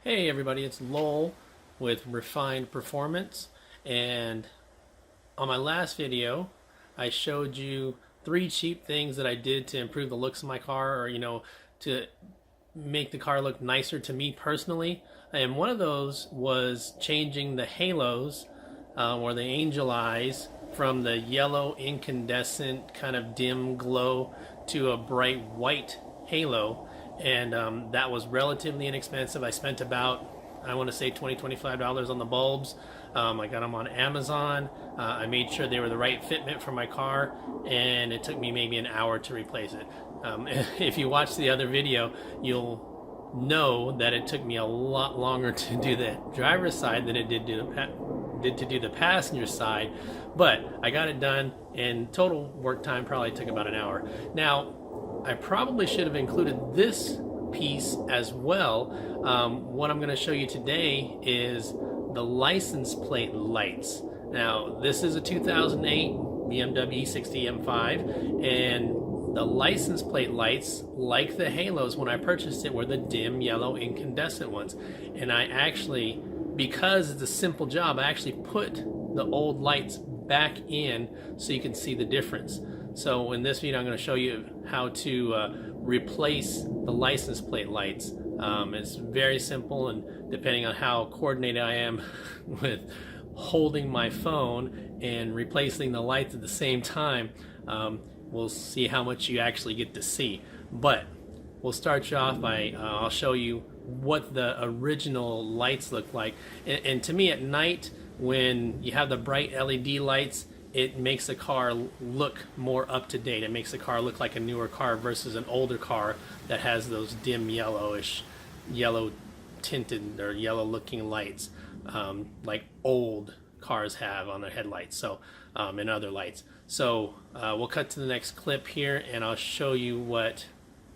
Hey everybody, it's Lowell with Refined Performance, and on my last video I showed you 3 cheap things that I did to improve the looks of my car, or to make the car look nicer to me personally. And one of those was changing the halos, or the angel eyes, from the yellow incandescent kind of dim glow to a bright white halo. And that was relatively inexpensive. I spent about, I want to say, $20-25 on the bulbs. I got them on Amazon. I made sure they were the right fitment for my car, and it took me maybe an hour to replace it. If you watch the other video, you'll know that it took me a lot longer to do the driver's side than it did to do the passenger side, but I got it done, and total work time probably took about an hour. Now, I probably should have included this piece as well. What I'm going to show you today is the license plate lights. Now, this is a 2008 BMW E60 M5, and the license plate lights, like the halos when I purchased it, were the dim yellow incandescent ones. And I actually, because it's a simple job, I actually put the old lights back in so you can see the difference. So in this video I'm going to show you how to replace the license plate lights. It's very simple, and depending on how coordinated I am with holding my phone and replacing the lights at the same time, we'll see how much you actually get to see. But we'll start you off by I'll show you what the original lights look like. And to me, at night, when you have the bright LED lights, it makes the car look more up to date. It makes the car look like a newer car versus an older car that has those dim yellow tinted or yellow looking lights, like old cars have on their headlights, so and other lights. So we'll cut to the next clip here, and I'll show you what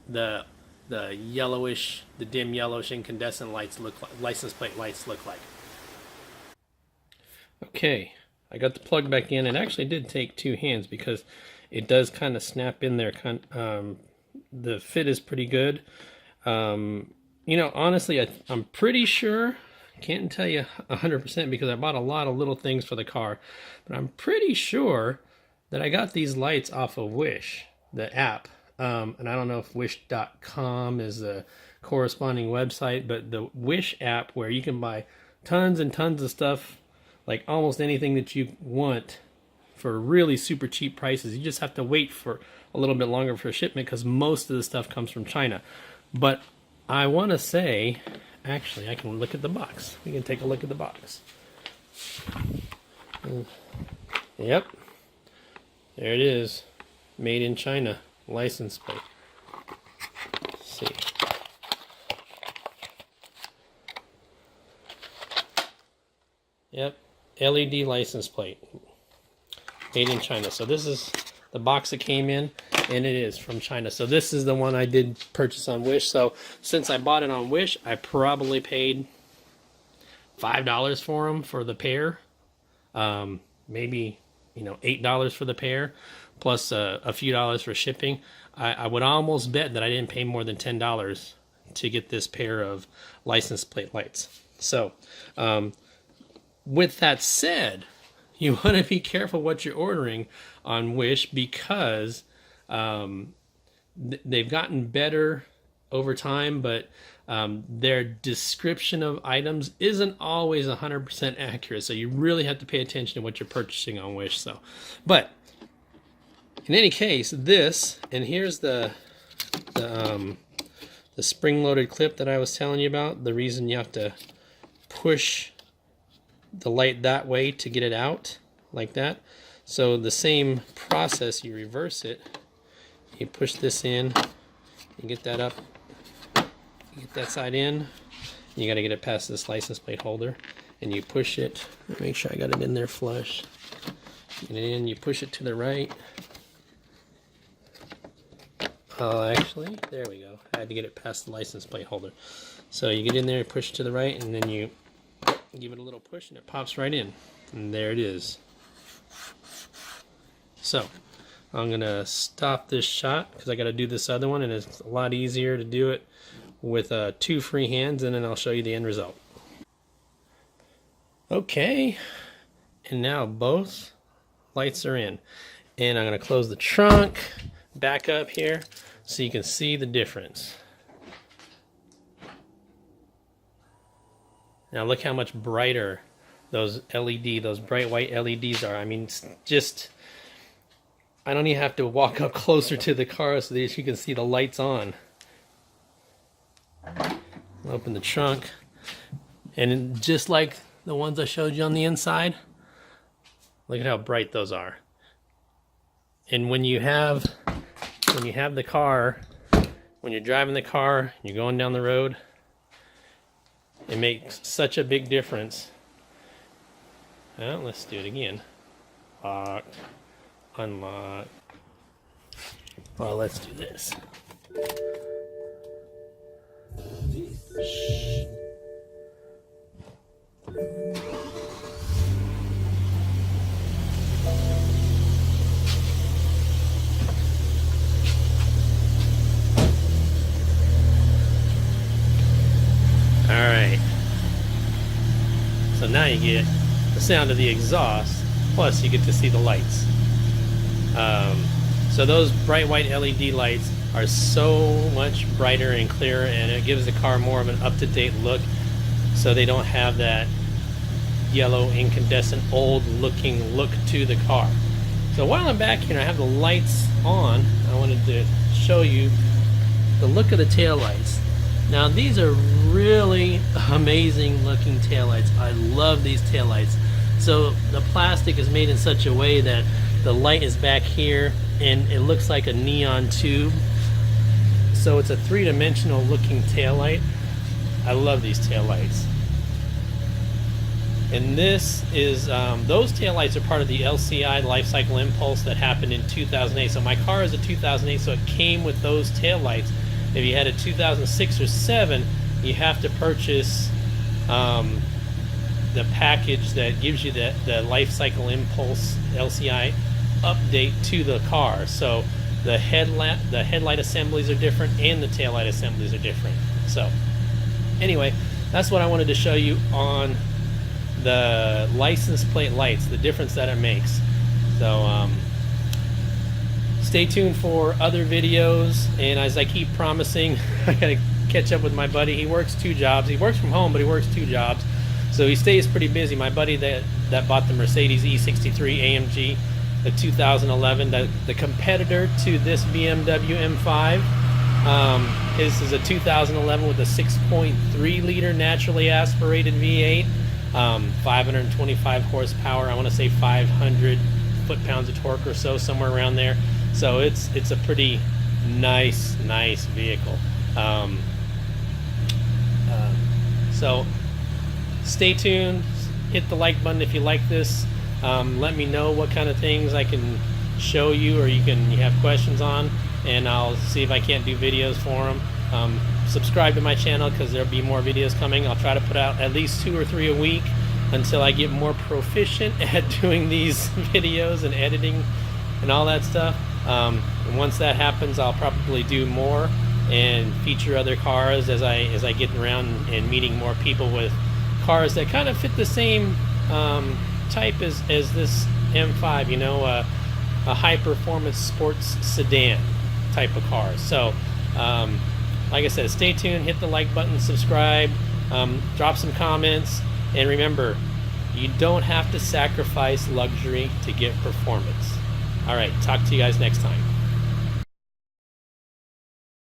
the dim yellowish incandescent lights look like, license plate lights look like. Okay, I got the plug back in. It actually did take 2 hands because it does kind of snap in there. The fit is pretty good. Honestly, I'm pretty sure, can't tell you 100% because I bought a lot of little things for the car, but I'm pretty sure that I got these lights off of Wish, the app. And I don't know if wish.com is the corresponding website, but the Wish app, where you can buy tons and tons of stuff, like almost anything that you want, for really super cheap prices. You just have to wait for a little bit longer for shipment because most of the stuff comes from China. But I want to say, actually, I can look at the box. We can take a look at the box. Yep, there it is, made in China, license plate. Let's see. Yep, LED license plate, made in China. So this is the box that came in, and it is from China. So this is the one I did purchase on Wish. So since I bought it on Wish, I probably paid $5 for them for the pair. Maybe $8 for the pair, plus a few dollars for shipping. I would almost bet that I didn't pay more than $10 to get this pair of license plate lights. So with that said, you want to be careful what you're ordering on Wish, because they've gotten better over time, but their description of items isn't always 100% accurate. So you really have to pay attention to what you're purchasing on Wish. But in any case, this, and here's the spring-loaded clip that I was telling you about. The reason you have to push the light that way to get it out like that. So the same process, you reverse it, you push this in, you get that up, you get that side in, you got to get it past this license plate holder, and you push it, make sure I got it in there flush, get it in, you push it to the right. Actually, there we go, I had to get it past the license plate holder. So you get in there, push it to the right, and then you give it a little push and it pops right in, and there it is. So I'm gonna stop this shot because I got to do this other one, and it's a lot easier to do it with 2 free hands, and then I'll show you the end result. Okay, and now both lights are in. And I'm going to close the trunk, back up here, so you can see the difference. Now look how much brighter those those bright white LEDs are. I mean, just, I don't even have to walk up closer to the car so that you can see the lights on. Open the trunk, and just like the ones I showed you on the inside, look at how bright those are. And when you have the car, when you're driving the car, you're going down the road, it makes such a big difference. Well, let's do it again. Lock, unlock. Well, let's do this. Shh. Alright, so now you get the sound of the exhaust, plus you get to see the lights. So those bright white LED lights are so much brighter and clearer, and it gives the car more of an up-to-date look, so they don't have that yellow incandescent old looking look to the car. So while I'm back here and I have the lights on, I wanted to show you the look of the taillights. Now these are really amazing looking taillights. I love these taillights. So the plastic is made in such a way that the light is back here and it looks like a neon tube. So it's a three-dimensional looking taillight. I love these taillights. And this is, those taillights are part of the LCI life cycle impulse that happened in 2008. So my car is a 2008, so it came with those taillights. If you had a 2006 or 7, you have to purchase the package that gives you the life cycle impulse LCI update to the car. So the headlight assemblies are different and the taillight assemblies are different. So anyway, that's what I wanted to show you on the license plate lights, the difference that it makes. So stay tuned for other videos, and as I keep promising, I gotta catch up with my buddy. He works 2 jobs. He works from home, but he works 2 jobs, so he stays pretty busy. My buddy that bought the Mercedes E63 AMG, the 2011, the competitor to this BMW M5. His is a 2011 with a 6.3 liter naturally aspirated V8, 525 horsepower. I want to say 500 foot-pounds of torque or so, somewhere around there. So it's a pretty nice vehicle. So stay tuned. Hit the like button if you like this. Let me know what kind of things I can show you, or you have questions on, and I'll see if I can't do videos for them. Subscribe to my channel because there'll be more videos coming. I'll try to put out at least 2 or 3 a week until I get more proficient at doing these videos and editing and all that stuff. And once that happens, I'll probably do more and feature other cars as I get around and meeting more people with cars that kind of fit the same type as this M5, you know, a high performance sports sedan type of car. So like I said, stay tuned, hit the like button, subscribe, drop some comments, and remember, you don't have to sacrifice luxury to get performance. All right, talk to you guys next time.